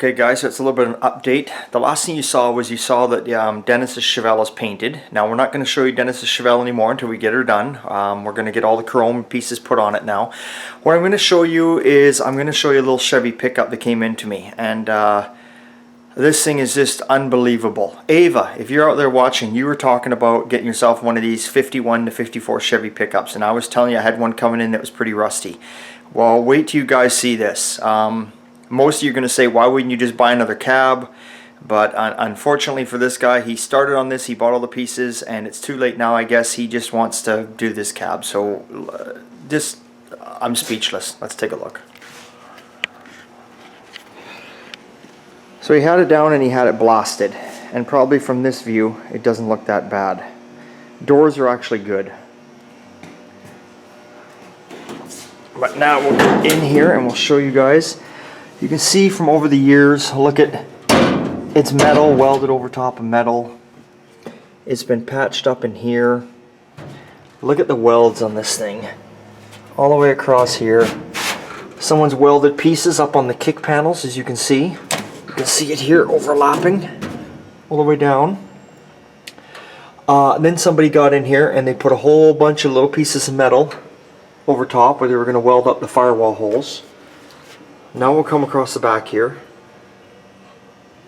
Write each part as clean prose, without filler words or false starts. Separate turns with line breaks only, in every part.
Okay guys, so it's a little bit of an update. The last thing you saw that Dennis's Chevelle is painted. Now we're not going to show you Dennis's Chevelle anymore until we get her done. We're going to get all the chrome pieces put on it now. What I'm going to show you is, I'm going to show you a little Chevy pickup that came into me. And this thing is just unbelievable. Ava, if you're out there watching, you were talking about getting yourself one of these 51 to 54 Chevy pickups. And I was telling you I had one coming in that was pretty rusty. Well, wait till you guys see this. Most of you are going to say, why wouldn't you just buy another cab? But unfortunately for this guy, he started on this, he bought all the pieces, and it's too late now. I guess he just wants to do this cab. So I'm speechless. Let's take a look. So he had it down and he had it blasted. And probably from this view, it doesn't look that bad. Doors are actually good. But now we'll go in here and we'll show you guys. You can see from over the years, look at, it's metal, welded over top of metal. It's been patched up in here. Look at the welds on this thing. All the way across here. Someone's welded pieces up on the kick panels, as you can see. You can see it here overlapping all the way down. Then somebody got in here and they put a whole bunch of little pieces of metal over top where they were going to weld up the firewall holes. Now we'll come across the back here.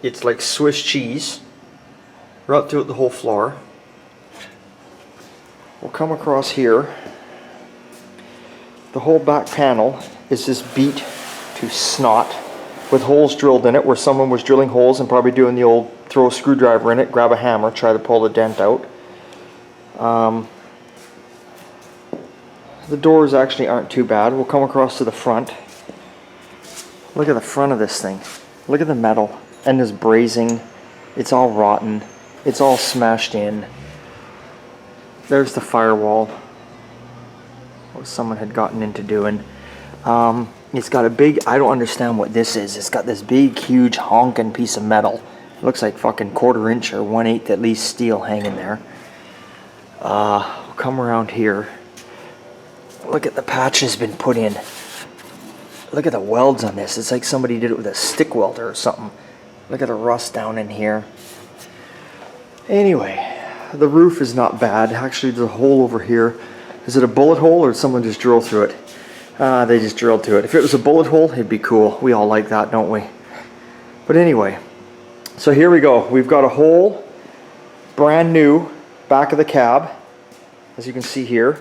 It's like Swiss cheese. Right throughout the whole floor. We'll come across here. The whole back panel is just beat to snot with holes drilled in it where someone was drilling holes and probably doing the old throw a screwdriver in it, grab a hammer, try to pull the dent out. The doors actually aren't too bad. We'll come across to the front. Look at the front of this thing. Look at the metal and this brazing. It's all rotten. It's all smashed in. There's the firewall. What someone had gotten into doing. It's got a big, I don't understand what this is. It's got this big, huge, honking piece of metal. It looks like fucking 1/4 inch or 1/8 at least steel hanging there. We'll come around here. Look at the patches been put in. Look at the welds on this. It's like somebody did it with a stick welder or something. Look at the rust down in here. Anyway, the roof is not bad. Actually, there's a hole over here. Is it a bullet hole or did someone just drill through it? They just drilled through it. If it was a bullet hole, it'd be cool. We all like that, don't we? But anyway, so here we go. We've got a whole brand new back of the cab, as you can see here.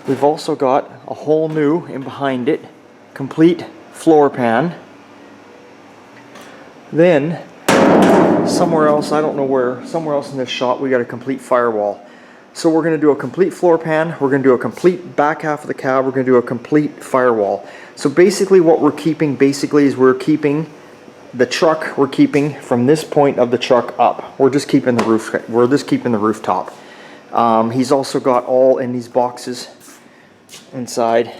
We've also got a whole new in behind it, complete floor pan. Then somewhere else, I don't know where, somewhere else in this shop we got a complete firewall. So we're going to do a complete floor pan, we're going to do a complete back half of the cab, we're going to do a complete firewall. So basically what we're keeping is we're keeping the truck, we're keeping from this point of the truck up. We're just keeping the roof, we're just keeping the rooftop. He's also got all in these boxes inside.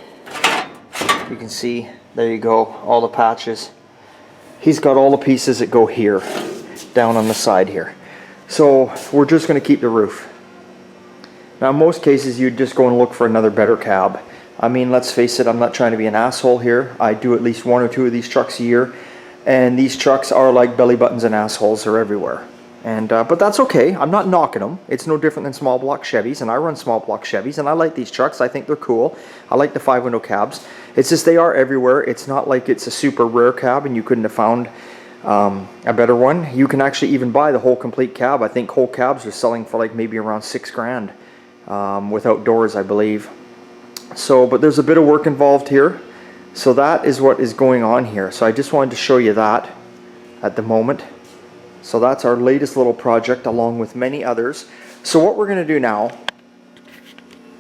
You can see, there you go, all the patches. He's got all the pieces that go here, down on the side here. So we're just going to keep the roof. Now in most cases you'd just go and look for another better cab. I mean, let's face it, I'm not trying to be an asshole here. I do at least 1 or 2 of these trucks a year. And these trucks are like belly buttons and assholes, they're everywhere. And but that's okay, I'm not knocking them. It's no different than small block Chevys, and I run small block Chevys, and I like these trucks. I think they're cool. I like the 5-window cabs. It's just they are everywhere. It's not like it's a super rare cab and you couldn't have found a better one. You can actually even buy the whole complete cab. I think whole cabs are selling for like maybe around $6 grand without doors, I believe. So, but there's a bit of work involved here. So that is what is going on here. So I just wanted to show you that at the moment. So that's our latest little project along with many others. So what we're going to do now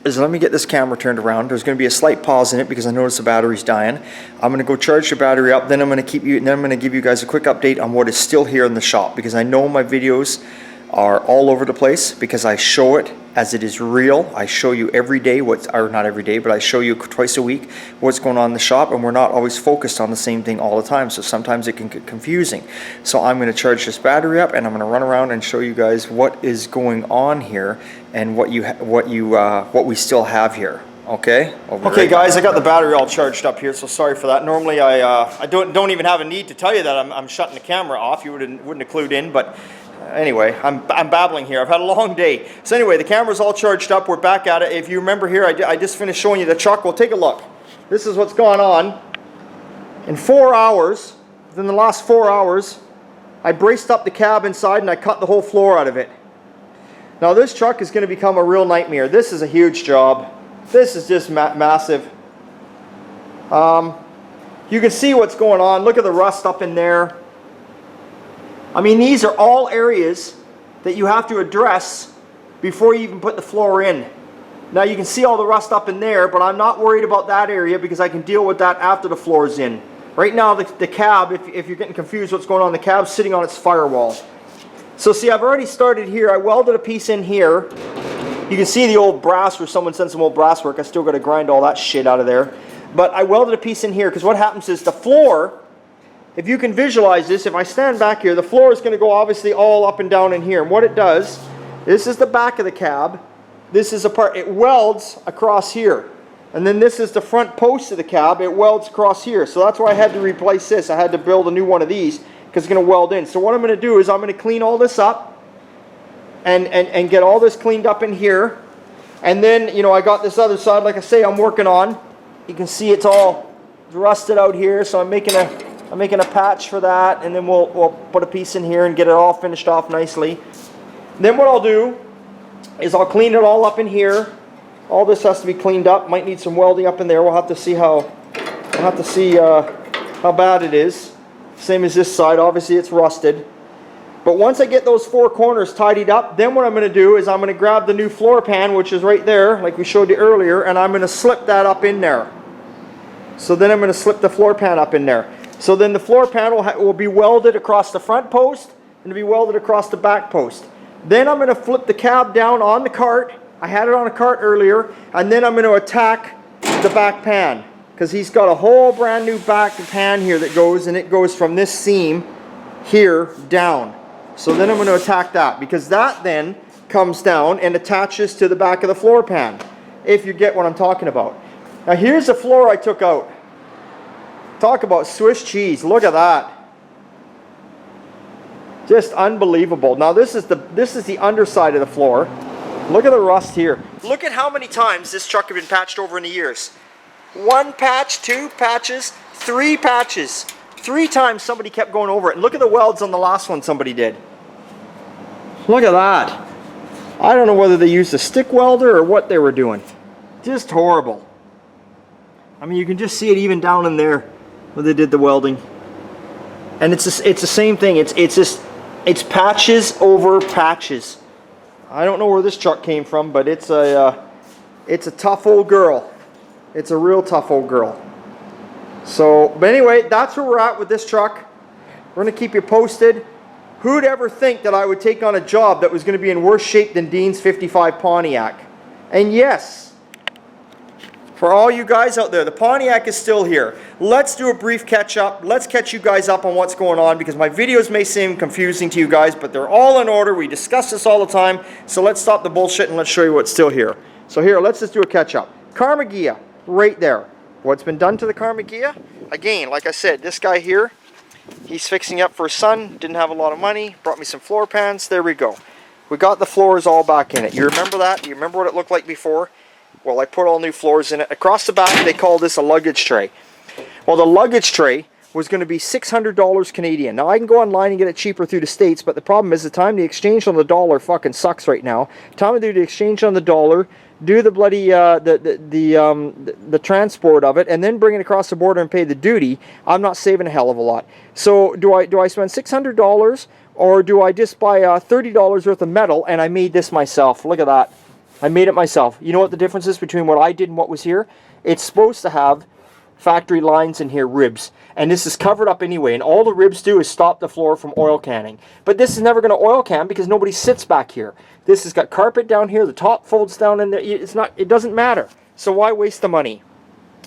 is, let me get this camera turned around. There's going to be a slight pause in it because I noticed the battery's dying. I'm going to go charge the battery up, then I'm going to give you guys a quick update on what is still here in the shop, because I know my videos are all over the place because I show it as it is real. I show you every day or not every day, but I show you twice a week what's going on in the shop, and we're not always focused on the same thing all the time, so sometimes it can get confusing. So I'm going to charge this battery up and I'm going to run around and show you guys what is going on here and what we still have here Okay. Okay, guys, I got the battery all charged up here, so sorry for that. Normally, I don't even have a need to tell you that I'm shutting the camera off. You wouldn't have clued in, but anyway, I'm babbling here. I've had a long day. So anyway, the camera's all charged up. We're back at it. If you remember here, I just finished showing you the truck. Well, take a look. This is what's gone on. In 4 hours, within the last 4 hours, I braced up the cab inside and I cut the whole floor out of it. Now this truck is going to become a real nightmare. This is a huge job. This is just massive. You can see what's going on. Look at the rust up in there. I mean, these are all areas that you have to address before you even put the floor in. Now you can see all the rust up in there, but I'm not worried about that area because I can deal with that after the floor is in. Right now the cab, if you're getting confused what's going on, the cab's sitting on its firewall. So see, I've already started here. I welded a piece in here. You can see the old brass where someone sent some old brass work. I still got to grind all that shit out of there. But I welded a piece in here because what happens is the floor, if you can visualize this, if I stand back here, the floor is going to go obviously all up and down in here. And what it does, this is the back of the cab. This is a part, it welds across here. And then this is the front post of the cab, it welds across here. So that's why I had to replace this. I had to build a new one of these because it's going to weld in. So what I'm going to do is I'm going to clean all this up and get all this cleaned up in here. And then, you know, I got this other side, like I say, I'm working on. You can see it's all rusted out here, so I'm making a patch for that, and then we'll put a piece in here and get it all finished off nicely. Then what I'll do is I'll clean it all up in here. All this has to be cleaned up. Might need some welding up in there. We'll have to see how bad it is. Same as this side. Obviously it's rusted. But once I get those four corners tidied up, then what I'm going to do is I'm going to grab the new floor pan, which is right there, like we showed you earlier, and I'm going to slip that up in there. So then I'm going to slip the floor pan up in there. So then the floor pan will be welded across the front post and be welded across the back post. Then I'm going to flip the cab down on the cart. I had it on a cart earlier, and then I'm going to attack the back pan because he's got a whole brand new back pan here that goes, and it goes from this seam here down. So then I'm going to attack that because that then comes down and attaches to the back of the floor pan, if you get what I'm talking about. Now here's the floor I took out. Talk about Swiss cheese. Look at that. Just unbelievable. Now this is the underside of the floor. Look at the rust here. Look at how many times this truck has been patched over in the years. 1 patch, 2 patches, 3 patches. 3 times somebody kept going over it. And look at the welds on the last one somebody did. Look at that. I don't know whether they used a stick welder or what they were doing. Just horrible. I mean, you can just see it even down in there where they did the welding. And it's the same thing. It's patches over patches. I don't know where this truck came from, but it's a tough old girl. It's a real tough old girl. So, but anyway, that's where we're at with this truck. We're going to keep you posted. Who'd ever think that I would take on a job that was going to be in worse shape than Dean's 55 Pontiac? And yes, for all you guys out there, the Pontiac is still here. Let's do a brief catch up. Let's catch you guys up on what's going on because my videos may seem confusing to you guys, but they're all in order. We discuss this all the time. So let's stop the bullshit and let's show you what's still here. So here, let's just do a catch up. Karma Ghia, right there. What's been done to the Karma Ghia? Again, like I said, this guy here, he's fixing up for his son, didn't have a lot of money, brought me some floor pans, there we go. We got the floors all back in it. You remember that? You remember what it looked like before? Well, I put all new floors in it. Across the back, they call this a luggage tray. Well, the luggage tray was going to be $600 Canadian. Now, I can go online and get it cheaper through the States, but the problem is the time the exchange on the dollar fucking sucks right now. Time to do the exchange on the dollar, do the bloody the transport of it, and then bring it across the border and pay the duty. I'm not saving a hell of a lot. So do I spend $600 or do I just buy $30 worth of metal? And I made this myself. Look at that. I made it myself. You know what the difference is between what I did and what was here? It's supposed to have factory lines in here, ribs, and this is covered up anyway, and all the ribs do is stop the floor from oil canning. But this is never going to oil can because nobody sits back here. This has got carpet down here, the top folds down in there. It doesn't matter. So why waste the money?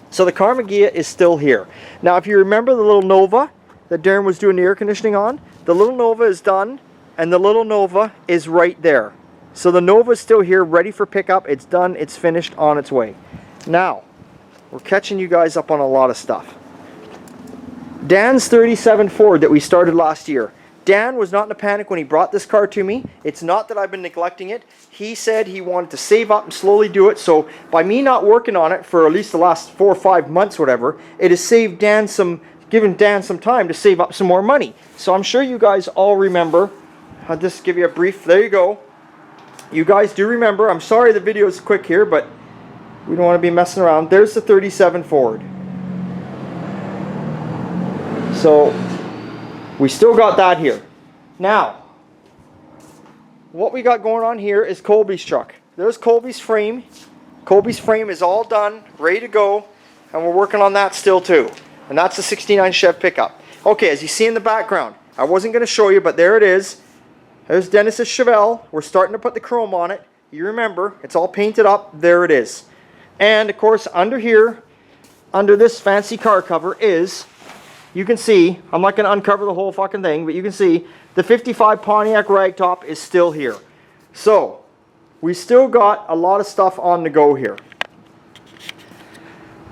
So the Karma Ghia is still here. Now if you remember the little Nova that Darren was doing the air conditioning on, the little Nova is done and the little Nova is right there. So the Nova is still here, ready for pickup. It's done, it's finished, on its way. Now, we're catching you guys up on a lot of stuff. Dan's 37 Ford that we started last year. Dan was not in a panic when he brought this car to me. It's not that I've been neglecting it. He said he wanted to save up and slowly do it. So by me not working on it for at least the last 4 or 5 months, whatever, it has saved Dan given Dan some time to save up some more money. So I'm sure you guys all remember. I'll just give you a brief, there you go. You guys do remember. I'm sorry the video is quick here, but we don't want to be messing around. There's the 37 Ford. So we still got that here. Now, what we got going on here is Colby's truck. There's Colby's frame. Colby's frame is all done, ready to go, and we're working on that still too. And that's the 69 Chev pickup. Okay, as you see in the background, I wasn't going to show you, but there it is. There's Dennis's Chevelle. We're starting to put the chrome on it. You remember, it's all painted up. There it is. And of course, under here, under this fancy car cover is, you can see, I'm not going to uncover the whole fucking thing, but you can see the 55 Pontiac Ragtop is still here. So, we still got a lot of stuff on the go here.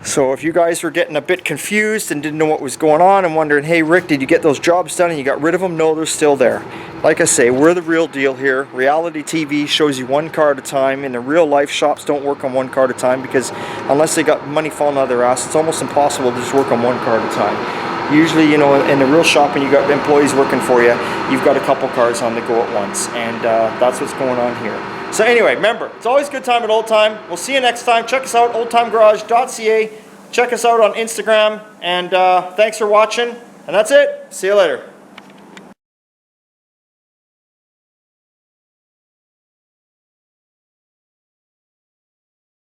So if you guys were getting a bit confused and didn't know what was going on and wondering, hey Rick, did you get those jobs done and you got rid of them? No, they're still there. Like I say, we're the real deal here. Reality TV shows you one car at a time. In the real life, shops don't work on one car at a time because unless they got money falling out of their ass, it's almost impossible to just work on one car at a time. Usually, you know, in the real shop, when you got employees working for you, you've got a couple cars on the go at once, and that's what's going on here. So anyway, remember, it's always a good time at Old Time. We'll see you next time. Check us out, oldtimegarage.ca. Check us out on Instagram, and thanks for watching, and that's it. See you later.